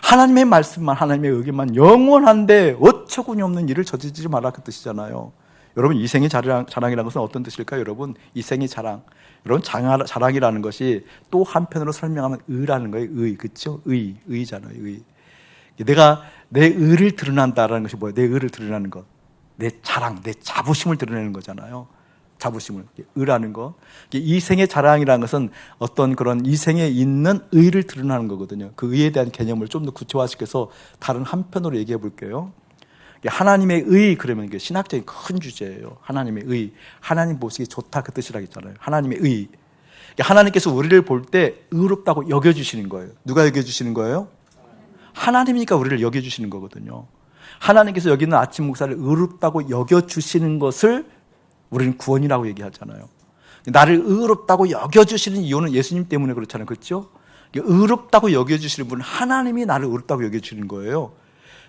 하나님의 말씀만, 하나님의 의견만 영원한데 어처구니 없는 일을 저지르지 마라 그 뜻이잖아요. 여러분, 이생의 자랑이라는 것은 어떤 뜻일까요? 여러분, 이생의 자랑. 여러분, 자랑이라는 것이 또 한편으로 설명하면 의라는 거예요. 의, 그렇죠? 의잖아요. 의. 내가 내 의를 드러난다라는 것이 뭐예요? 내 의를 드러나는 것. 내 자랑, 내 자부심을 드러내는 거잖아요. 자부심을. 의라는 거. 이생의 자랑이라는 것은 어떤 그런 이생에 있는 의를 드러나는 거거든요. 그 의에 대한 개념을 좀 더 구체화시켜서 다른 한편으로 얘기해 볼게요. 하나님의 의, 그러면 이게 신학적인 큰 주제예요. 하나님의 의. 하나님 보시기 좋다 그 뜻이라겠잖아요. 하나님의 의. 하나님께서 우리를 볼 때 의롭다고 여겨주시는 거예요. 누가 여겨주시는 거예요? 하나님이니까 우리를 여겨주시는 거거든요. 하나님께서 여기 있는 아침 목사를 의롭다고 여겨주시는 것을 우리는 구원이라고 얘기하잖아요. 나를 의롭다고 여겨주시는 이유는 예수님 때문에 그렇잖아요. 그렇죠? 의롭다고 여겨주시는 분은 하나님이 나를 의롭다고 여겨주시는 거예요.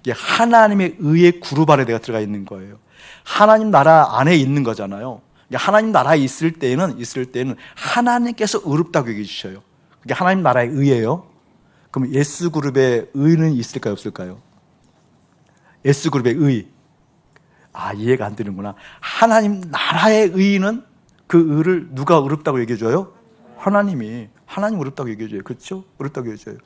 이게 하나님의 의의 그룹 안에 내가 들어가 있는 거예요. 하나님 나라 안에 있는 거잖아요. 하나님 나라에 있을 때는 하나님께서 의롭다고 얘기해 주셔요. 그게 하나님 나라의 의예요. 그럼 S그룹의 의는 있을까요, 없을까요? S그룹의 의. 이해가 안 되는구나. 하나님 나라의 의는 그 의를 누가 의롭다고 얘기해 줘요? 하나님 의롭다고 얘기해 줘요. 그렇죠? 의롭다고 얘기해 줘요.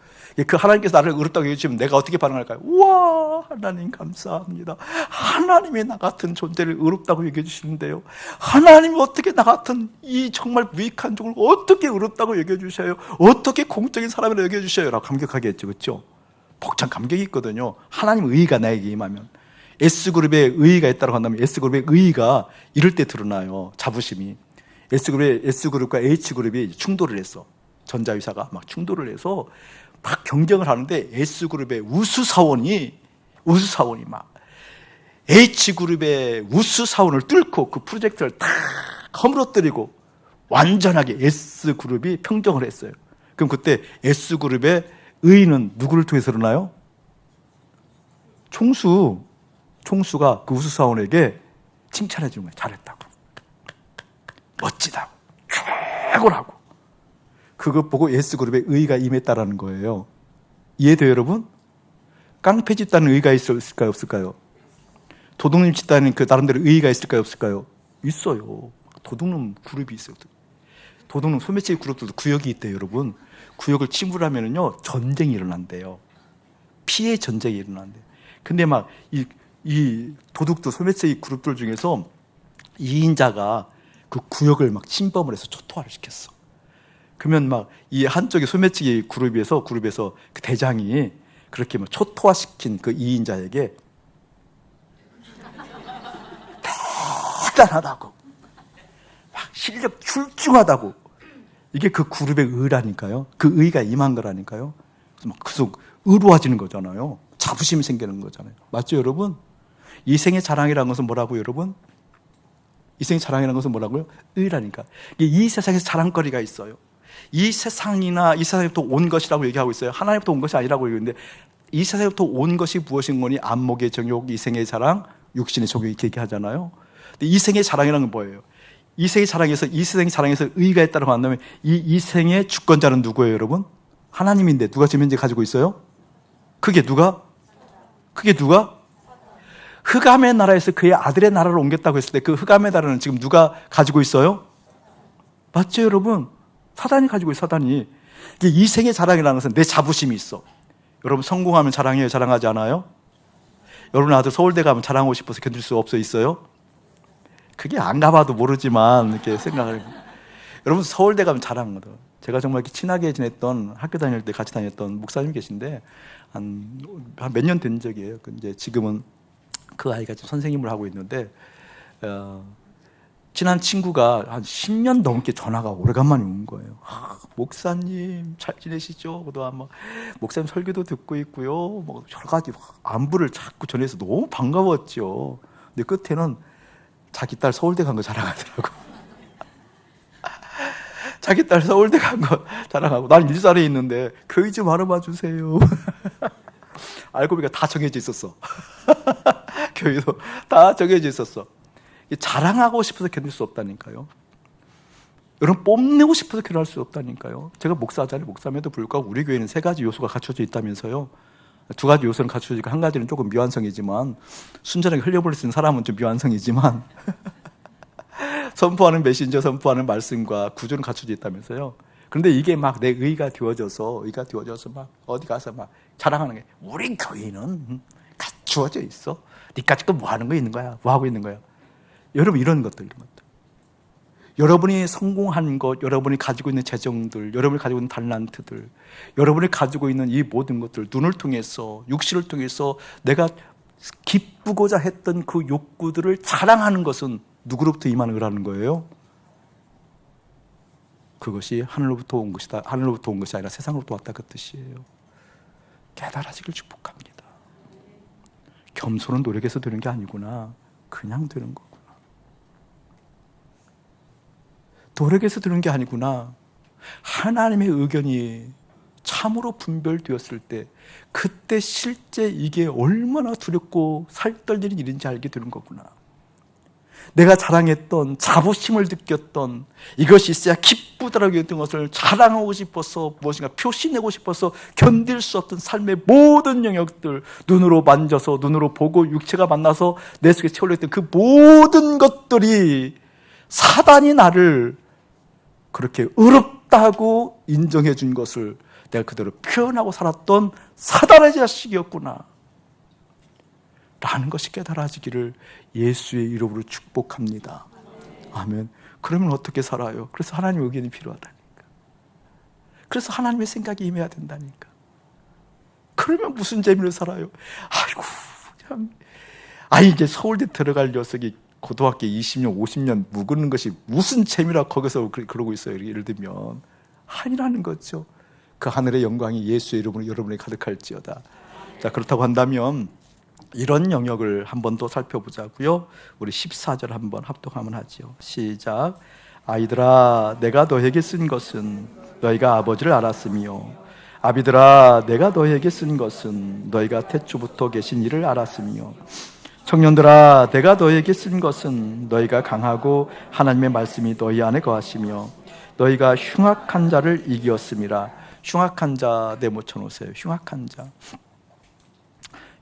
그 하나님께서 나를 의롭다고 얘기해 주면 내가 어떻게 반응할까요? 우와, 하나님 감사합니다. 하나님이 나 같은 존재를 의롭다고 얘기해 주시는데요. 하나님이 어떻게 나 같은 이 정말 무익한 종을 어떻게 의롭다고 얘기해 주셔요? 어떻게 공적인 사람이라고 얘기해 주셔요? 라고 감격하게 했죠. 그렇죠? 벅찬 감격이 있거든요. 하나님 의의가 나에게 임하면. S그룹에 의의가 있다고 한다면 S그룹의 의의가 이럴 때 드러나요. 자부심이. S그룹과 H그룹이 충돌을 했어. 전자위사가 막 충돌을 해서 막 경쟁을 하는데 S그룹의 우수사원이 막 H그룹의 우수사원을 뚫고 그 프로젝트를 다 허물어뜨리고 완전하게 S그룹이 평정을 했어요. 그럼 그때 S그룹의 의의는 누구를 통해서 일어나요? 총수가 그 우수사원에게 칭찬해 주는 거예요. 잘했다고, 멋지다고, 최고라고. 그거 보고 S그룹의 의의가 임했다라는 거예요. 이해돼요, 여러분? 깡패 집단은 의의가 있을까요, 없을까요? 도둑님 집단은 그 나름대로 의의가 있을까요, 없을까요? 있어요. 도둑놈 그룹이 있어요. 도둑놈 소매치기 그룹들도 구역이 있대요, 여러분. 구역을 침범하면은요 전쟁이 일어난대요. 피해 전쟁이 일어난대요. 근데 막 이 도둑들 소매치기 그룹들 중에서 2인자가 그 구역을 막 침범을 해서 초토화를 시켰어. 그러면 막 이 한쪽에 소매치기 그룹에서 그 대장이 그렇게 막 초토화시킨 그 2인자에게 대단하다고, 막 실력 출중하다고, 이게 그 그룹의 의라니까요. 그 의가 임한 거라니까요. 그래서 막 계속 의로워지는 거잖아요. 자부심이 생기는 거잖아요. 맞죠, 여러분? 이생의 자랑이라는 것은 뭐라고요, 여러분? 이생의 자랑이라는 것은 뭐라고요? 의라니까. 이 세상에서 자랑거리가 있어요. 이 세상에부터 온 것이라고 얘기하고 있어요. 하나님부터 온 것이 아니라고 얘기하는데, 이 세상에부터 온 것이 무엇인 거니? 안목의 정욕, 이생의 자랑, 육신의 정욕 이렇게 얘기하잖아요. 근데 이생의 자랑이라는 건 뭐예요? 이 세상의 자랑에서 의가 있다고 한다면 이 생의 주권자는 누구예요, 여러분? 하나님인데 누가 지금 현재 가지고 있어요? 그게 누가? 흑암의 나라에서 그의 아들의 나라를 옮겼다고 했을 때 그 흑암의 나라는 지금 누가 가지고 있어요? 맞죠, 여러분? 사단이 가지고 있어요, 사단이. 이 생의 자랑이라는 것은 내 자부심이 있어. 여러분 성공하면 자랑해요, 자랑하지 않아요? 여러분 아들 서울대 가면 자랑하고 싶어서 견딜 수 있어요? 그게 안 가봐도 모르지만 이렇게 생각을. 여러분 서울대 가면 자랑하거든. 제가 정말 이렇게 친하게 지냈던, 학교 다닐 때 같이 다녔던 목사님 계신데 한 몇 년 된 적이에요. 이제 지금은 그 아이가 지금 선생님을 하고 있는데 친한 친구가 한 10년 넘게 전화가 오래간만에 온 거예요. 목사님 잘 지내시죠? 그동안 막 목사님 설교도 듣고 있고요. 뭐 여러 가지 안부를 자꾸 전해서 너무 반가웠죠. 근데 끝에는 자기 딸 서울대 간 거 자랑하더라고. 자기 딸 서울대 간 거 자랑하고, 난 일산에 있는데 교회 좀 알아봐 주세요. 알고 보니까 다 정해져 있었어. 교회도 다 정해져 있었어. 자랑하고 싶어서 견딜 수 없다니까요. 여러분 뽐내고 싶어서 견딜 수 없다니까요. 제가 목사잖아요. 목사임에도 불구하고 우리 교회는 3가지 요소가 갖춰져 있다면서요. 2가지 요소는 갖춰지고 1가지는 조금 미완성이지만, 순전하게 흘려버릴 수 있는 사람은 좀 미완성이지만 선포하는 메신저, 선포하는 말씀과 구조는 갖춰져 있다면서요. 그런데 이게 막 내 의가 되어져서 막 어디 가서 막 자랑하는 게, 우리 교회는 갖추어져 있어. 니까지 뭐 하는 거 있는 거야? 뭐 하고 있는 거야? 여러분 이런 것들. 여러분이 성공한 것, 여러분이 가지고 있는 재정들, 여러분이 가지고 있는 달란트들, 여러분이 가지고 있는 이 모든 것들, 눈을 통해서, 육신을 통해서 내가 기쁘고자 했던 그 욕구들을 자랑하는 것은 누구로부터 임하는 거라는 거예요? 그것이 하늘로부터 온 것이다. 하늘로부터 온 것이 아니라 세상으로부터 왔다, 그 뜻이에요. 깨달아지길 축복합니다. 겸손은 노력해서 되는 게 아니구나. 그냥 되는 거구나. 노력해서 되는 게 아니구나. 하나님의 의견이 참으로 분별되었을 때 그때 실제 이게 얼마나 두렵고 살떨리는 일인지 알게 되는 거구나. 내가 자랑했던, 자부심을 느꼈던, 이것이 있어야 기쁘다라고 했던 것을 자랑하고 싶어서, 무엇인가 표시내고 싶어서 견딜 수 없던 삶의 모든 영역들, 눈으로 만져서, 눈으로 보고, 육체가 만나서 내 속에 채울려 했던 그 모든 것들이 사단이 나를 그렇게 의롭다고 인정해 준 것을 내가 그대로 표현하고 살았던 사단의 자식이었구나 라는 것이 깨달아지기를 예수의 이름으로 축복합니다. 아멘. 그러면 어떻게 살아요? 그래서 하나님의 의견이 필요하다니까. 그래서 하나님의 생각이 임해야 된다니까. 그러면 무슨 재미로 살아요? 아이고 참. 이제 서울대 들어갈 녀석이 고등학교 20년 50년 묵은 것이 무슨 재미라 거기서 그러고 있어요. 예를 들면 아니라는 거죠. 그 하늘의 영광이 예수의 이름으로 여러분에게 가득할지어다. 자, 그렇다고 한다면 이런 영역을 한 번 더 살펴보자고요. 우리 14절 한번 합독하면 하죠. 시작. 아이들아, 내가 너에게 쓴 것은 너희가 아버지를 알았으며, 아비들아, 내가 너에게 쓴 것은 너희가 태초부터 계신 이를 알았으며, 청년들아, 내가 너에게 쓴 것은 너희가 강하고 하나님의 말씀이 너희 안에 거하시며 너희가 흉악한 자를 이기었음이라. 흉악한 자 네모 쳐놓으세요. 흉악한 자.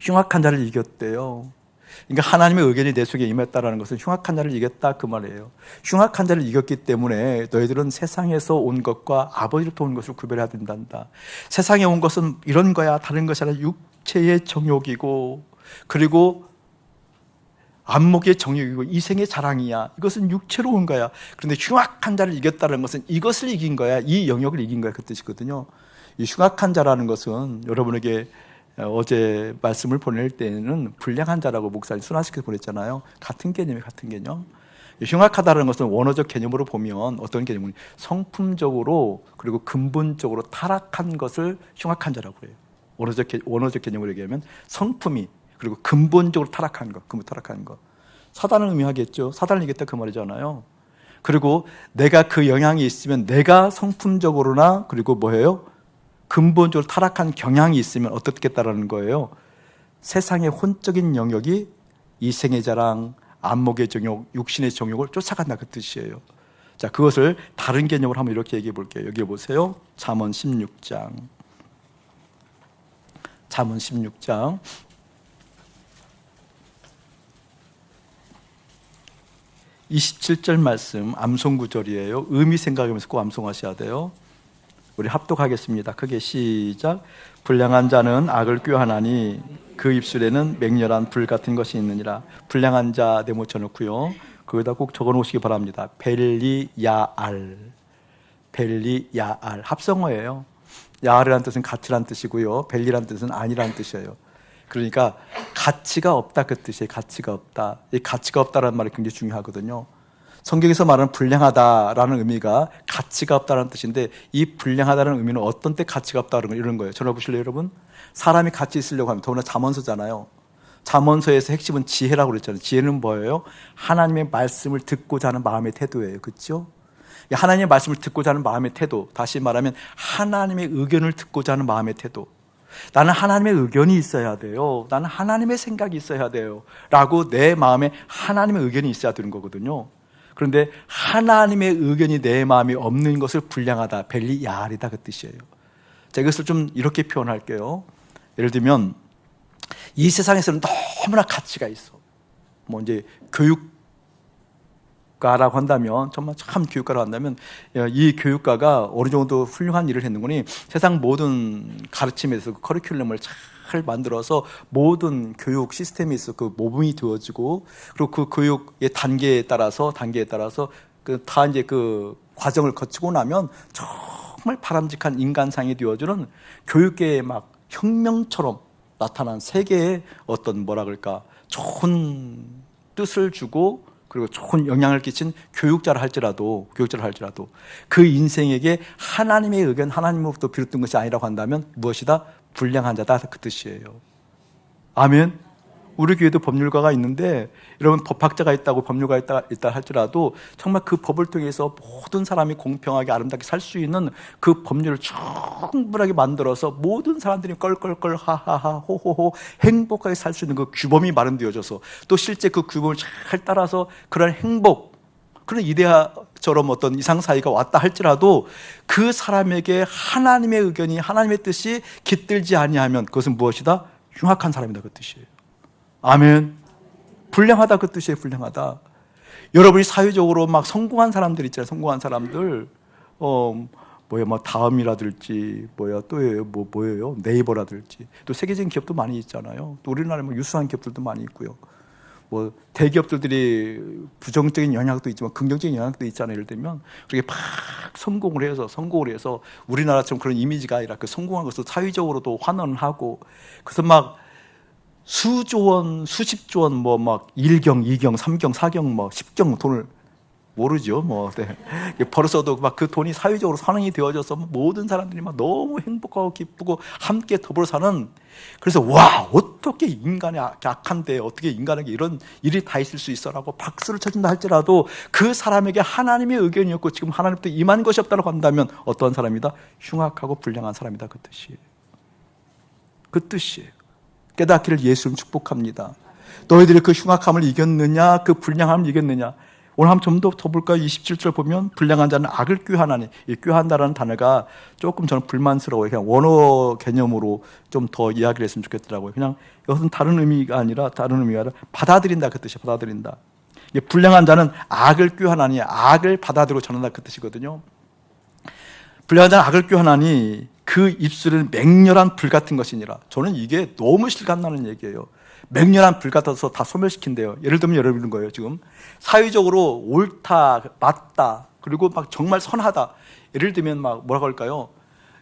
흉악한 자를 이겼대요. 그러니까 하나님의 의견이 내 속에 임했다는 것은 흉악한 자를 이겼다 그 말이에요. 흉악한 자를 이겼기 때문에 너희들은 세상에서 온 것과 아버지로부터 온 것을 구별해야 된단다. 세상에 온 것은 이런 거야 다른 것이 아니라 육체의 정욕이고, 그리고 안목의 정욕이고 이생의 자랑이야. 이것은 육체로 온 거야. 그런데 흉악한 자를 이겼다는 것은 이것을 이긴 거야. 이 영역을 이긴 거야. 그 뜻이거든요. 이 흉악한 자라는 것은 여러분에게 어제 말씀을 보낼 때는 불량한 자라고 목사님 순화시켜서 보냈잖아요. 같은 개념이에요. 같은 개념. 흉악하다는 것은 원어적 개념으로 보면 어떤 개념은 성품적으로 그리고 근본적으로 타락한 것을 흉악한 자라고 해요. 원어적 개념으로 얘기하면 성품이 그리고 근본적으로 타락한 것, 근본 타락한 것. 사단을 의미하겠죠. 사단을 이겼다 그 말이잖아요. 그리고 내가 그 영향이 있으면 내가 성품적으로나 그리고 뭐예요? 근본적으로 타락한 경향이 있으면 어떻겠다라는 거예요. 세상의 혼적인 영역이 이생의 자랑, 안목의 정욕, 육신의 정욕을 쫓아간다 그 뜻이에요. 자, 그것을 다른 개념으로 한번 이렇게 얘기해 볼게요. 여기 보세요. 잠언 16장. 잠언 16장. 27절 말씀 암송 구절이에요. 의미 생각하면서 꼭 암송하셔야 돼요. 우리 합독하겠습니다. 크게 시작. 불량한 자는 악을 꾀하나니 그 입술에는 맹렬한 불 같은 것이 있느니라. 불량한 자 네모 쳐놓고요. 거기다 꼭 적어놓으시기 바랍니다. 벨리야알. 벨리야알. 합성어예요. 야알이라는 뜻은 가치란 뜻이고요. 벨리라는 뜻은 아니라는 뜻이에요. 그러니까 가치가 없다 그 뜻이에요. 가치가 없다. 이 가치가 없다라는 말이 굉장히 중요하거든요. 성경에서 말하는 불량하다라는 의미가 가치가 없다는 뜻인데, 이 불량하다는 의미는 어떤 때 가치가 없다는 이런 거예요. 전화 보실래요, 여러분? 사람이 가치 있으려고 하면 더구나 잠언서잖아요. 잠언서에서 핵심은 지혜라고 그랬잖아요. 지혜는 뭐예요? 하나님의 말씀을 듣고자 하는 마음의 태도예요. 그렇죠? 하나님의 말씀을 듣고자 하는 마음의 태도, 다시 말하면 하나님의 의견을 듣고자 하는 마음의 태도. 나는 하나님의 의견이 있어야 돼요. 나는 하나님의 생각이 있어야 돼요. 라고 내 마음에 하나님의 의견이 있어야 되는 거거든요. 그런데 하나님의 의견이 내 마음에 없는 것을 불량하다, 벨리야알이다 그 뜻이에요. 자, 이것을 좀 이렇게 표현할게요. 예를 들면 이 세상에서는 너무나 가치가 있어. 뭐 이제 교육가라고 한다면, 정말 참 교육가라고 한다면 이 교육가가 어느 정도 훌륭한 일을 했는 거니 세상 모든 가르침에서 그 커리큘럼을 잘 만들어서 모든 교육 시스템에 있어 그 모범이 되어지고, 그리고 그 교육의 단계에 따라서 그 다 이제 그 과정을 거치고 나면 정말 바람직한 인간상이 되어주는 교육계의 막 혁명처럼 나타난 세계의 어떤 뭐라 그럴까 좋은 뜻을 주고 그리고 좋은 영향을 끼친 교육자를 할지라도 그 인생에게 하나님의 의견, 하나님으로부터 비롯된 것이 아니라고 한다면 무엇이다? 불량한 자다 그 뜻이에요. 아멘. 우리 교회도 법률가가 있는데 여러분 법학자가 있다고 법률가가 있다 할지라도 정말 그 법을 통해서 모든 사람이 공평하게 아름답게 살 수 있는 그 법률을 충분하게 만들어서 모든 사람들이 껄껄껄 하하하 호호호 행복하게 살 수 있는 그 규범이 마련되어져서 또 실제 그 규범을 잘 따라서 그런 행복, 그런 이데아처럼 어떤 이상사회가 왔다 할지라도 그 사람에게 하나님의 의견이 하나님의 뜻이 깃들지 아니하면 그것은 무엇이다? 흉악한 사람이다 그 뜻이에요. 아멘. 불량하다 그 뜻이에요. 불량하다. 여러분이 사회적으로 막 성공한 사람들 있잖아요. 성공한 사람들 뭐 다음이라든지 뭐예요? 네이버라든지 또 세계적인 기업도 많이 있잖아요. 또 우리나라에 뭐 유수한 기업들도 많이 있고요. 뭐 대기업들이 부정적인 영향도 있지만 긍정적인 영향도 있잖아요. 예를 들면 그렇게 막 성공을 해서 우리나라처럼 그런 이미지가 아니라 그 성공한 것을 사회적으로도 환원하고 그래서 막 수조 원, 수십조 원, 뭐 막 1경, 2경, 3경, 4경, 뭐 10경 돈을 모르죠. 뭐 벌써도 막 그 돈이 사회적으로 환원이 되어져서 모든 사람들이 막 너무 행복하고 기쁘고 함께 더불어 사는. 그래서 와 어떻게 인간이 악한데 어떻게 인간에게 이런 일이 다 있을 수 있어라고 박수를 쳐준다 할지라도 그 사람에게 하나님의 의견이었고 지금 하나님부터 임한 것이 없다고 한다면 어떠한 사람이다? 흉악하고 불량한 사람이다 그 뜻이에요. 그 뜻이에요. 깨닫기를 예수님 축복합니다. 너희들이 그 흉악함을 이겼느냐 그 불량함을 이겼느냐. 오늘 한번 좀 더 볼까요? 27절 보면 불량한 자는 악을 꾀하나니, 이 꾀한다라는 단어가 조금 저는 불만스러워요. 그냥 원어 개념으로 좀 더 이야기를 했으면 좋겠더라고요. 그냥 이것은 다른 의미가 아니라 받아들인다 그 뜻이에요. 받아들인다. 불량한 자는 악을 꾀하나니, 악을 받아들이고 전한다 그 뜻이거든요. 불량한 자는 악을 꾀하나니 그 입술은 맹렬한 불 같은 것이니라. 저는 이게 너무 실감나는 얘기예요. 맹렬한 불 같아서 다 소멸시킨대요. 예를 들면 여러분 거예요. 지금 사회적으로 옳다, 맞다, 그리고 막 정말 선하다. 예를 들면 막 뭐라고 할까요?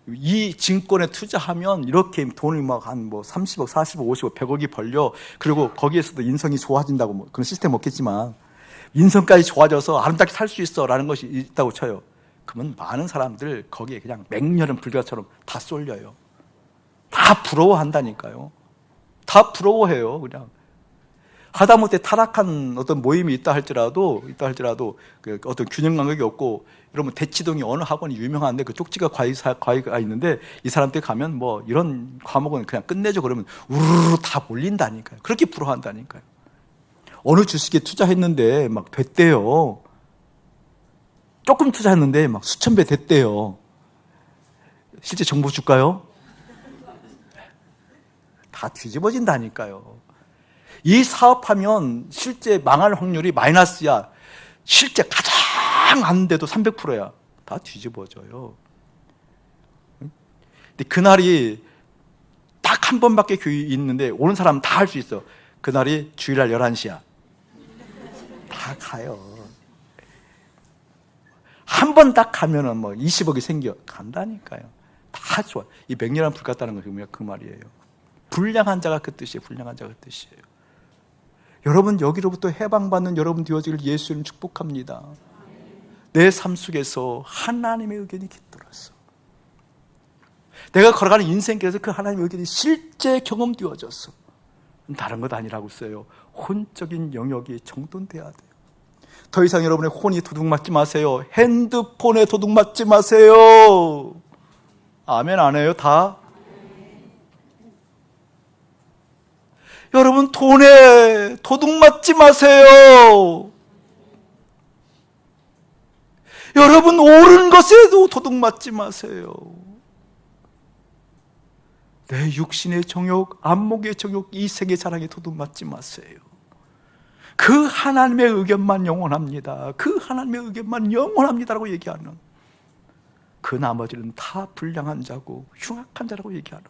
이 증권에 투자하면 이렇게 돈을 막 한 뭐 30억, 40억, 50억, 100억이 벌려. 그리고 거기에서도 인성이 좋아진다고 뭐 그런 시스템 없겠지만 인성까지 좋아져서 아름답게 살 수 있어라는 것이 있다고 쳐요. 그러면 많은 사람들 거기에 그냥 맹렬한 불같처럼 다 쏠려요. 다 부러워한다니까요. 다 부러워해요. 그냥 하다못해 타락한 어떤 모임이 있다 할지라도 그 어떤 균형 감각이 없고, 여러분 대치동이 어느 학원이 유명한데 그 쪽지가 과외가 있는데 이 사람들 가면 뭐 이런 과목은 그냥 끝내줘 그러면 우르르 다 몰린다니까요. 그렇게 부러워한다니까요. 어느 주식에 투자했는데 막 됐대요. 조금 투자했는데 막 수천 배 됐대요. 실제 정보 줄까요? 다 뒤집어진다니까요. 이 사업하면 실제 망할 확률이 마이너스야. 실제 가장 안 돼도 300%야. 다 뒤집어져요. 근데 그날이 딱 한 번밖에 교회 있는데 오는 사람 다 할 수 있어. 그날이 주일날 11시야. 다 가요. 한 번 딱 가면은 뭐 20억이 생겨. 간다니까요. 다 좋아. 이 맹렬한 불 같다는 것이 그 말이에요. 불량한 자가 그 뜻이에요. 불량한 자가 그 뜻이에요. 여러분 여기로부터 해방받는 여러분 되어지길 예수님 축복합니다. 내 삶 속에서 하나님의 의견이 깃들었어. 내가 걸어가는 인생길에서 그 하나님의 의견이 실제 경험되어졌어. 다른 것 아니라고 써요. 혼적인 영역이 정돈돼야 돼요. 더 이상 여러분의 혼이 도둑맞지 마세요. 핸드폰에 도둑맞지 마세요. 아멘 안 해요? 다? 여러분 돈에 도둑맞지 마세요. 여러분 옳은 것에도 도둑맞지 마세요. 내 육신의 정욕, 안목의 정욕, 이생의 자랑에 도둑맞지 마세요. 그 하나님의 의견만 영원합니다. 그 하나님의 의견만 영원합니다라고 얘기하는, 그 나머지는 다 불량한 자고 흉악한 자라고 얘기하는,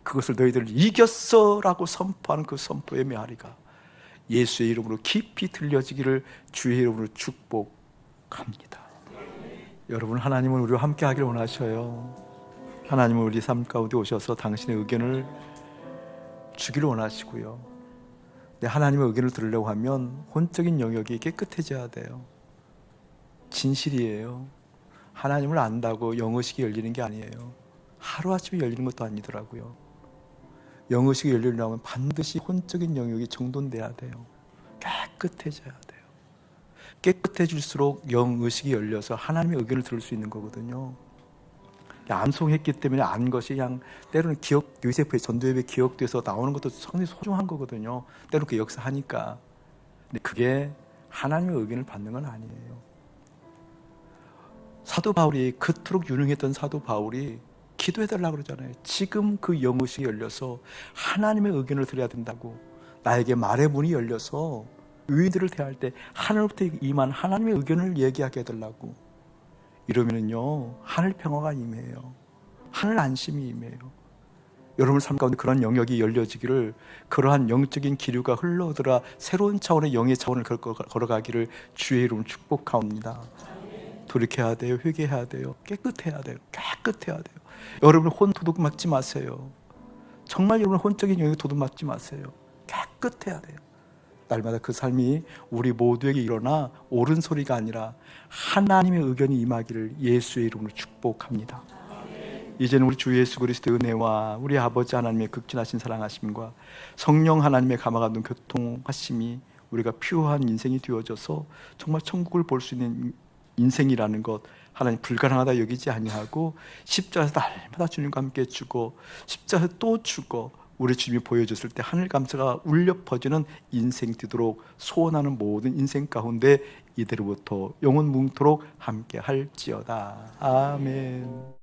그것을 너희들 이겼어라고 선포하는 그 선포의 메아리가 예수의 이름으로 깊이 들려지기를 주의 이름으로 축복합니다. 여러분, 하나님은 우리와 함께 하기를 원하셔요. 하나님은 우리 삶 가운데 오셔서 당신의 의견을 주기를 원하시고요. 근데 하나님의 의견을 들으려고 하면 혼적인 영역이 깨끗해져야 돼요. 진실이에요. 하나님을 안다고 영의식이 열리는 게 아니에요. 하루아침에 열리는 것도 아니더라고요. 영의식이 열리려면 반드시 혼적인 영역이 정돈돼야 돼요. 깨끗해져야 돼요. 깨끗해질수록 영의식이 열려서 하나님의 의견을 들을 수 있는 거거든요. 암송했기 때문에 안 것이 그냥 때로는 기억, 요셉의 전도예배 기억돼서 나오는 것도 상당히 소중한 거거든요. 때로는 그 역사하니까. 근데 그게 하나님의 의견을 받는 건 아니에요. 사도 바울이 그토록 유능했던 사도 바울이 기도해달라고 그러잖아요. 지금 그 영의식이 열려서 하나님의 의견을 들어야 된다고. 나에게 말의 문이 열려서 의인들을 대할 때 하늘부터 임한 하나님의 의견을 얘기하게 해달라고. 이러면은요, 하늘 평화가 임해요. 하늘 안심이 임해요. 여러분 삶 가운데 그런 영역이 열려지기를, 그러한 영적인 기류가 흘러들어 새로운 차원의 영의 차원을 걸어가기를 주의 이름으로 축복하옵니다. 돌이켜야 돼요. 회개해야 돼요. 깨끗해야 돼요. 깨끗해야 돼요. 여러분 혼 도둑 맞지 마세요. 정말 여러분 혼적인 영역에 도둑 맞지 마세요. 깨끗해야 돼요. 날마다 그 삶이 우리 모두에게 일어나 옳은 소리가 아니라 하나님의 의견이 임하기를 예수의 이름으로 축복합니다. 이제는 우리 주 예수 그리스도의 은혜와 우리 아버지 하나님의 극진하신 사랑하심과 성령 하나님의 감화감동 교통하심이 우리가 필요한 인생이 되어져서 정말 천국을 볼 수 있는 인생이라는 것, 하나님 불가능하다 여기지 아니하고 십자가에서 날마다 주님과 함께 죽어 십자가에서 또 죽어 우리 주님이 보여줬을 때 하늘 감사가 울려 퍼지는 인생 되도록 소원하는 모든 인생 가운데 이대로부터 영원 뭉토록 함께 할지어다. 아멘.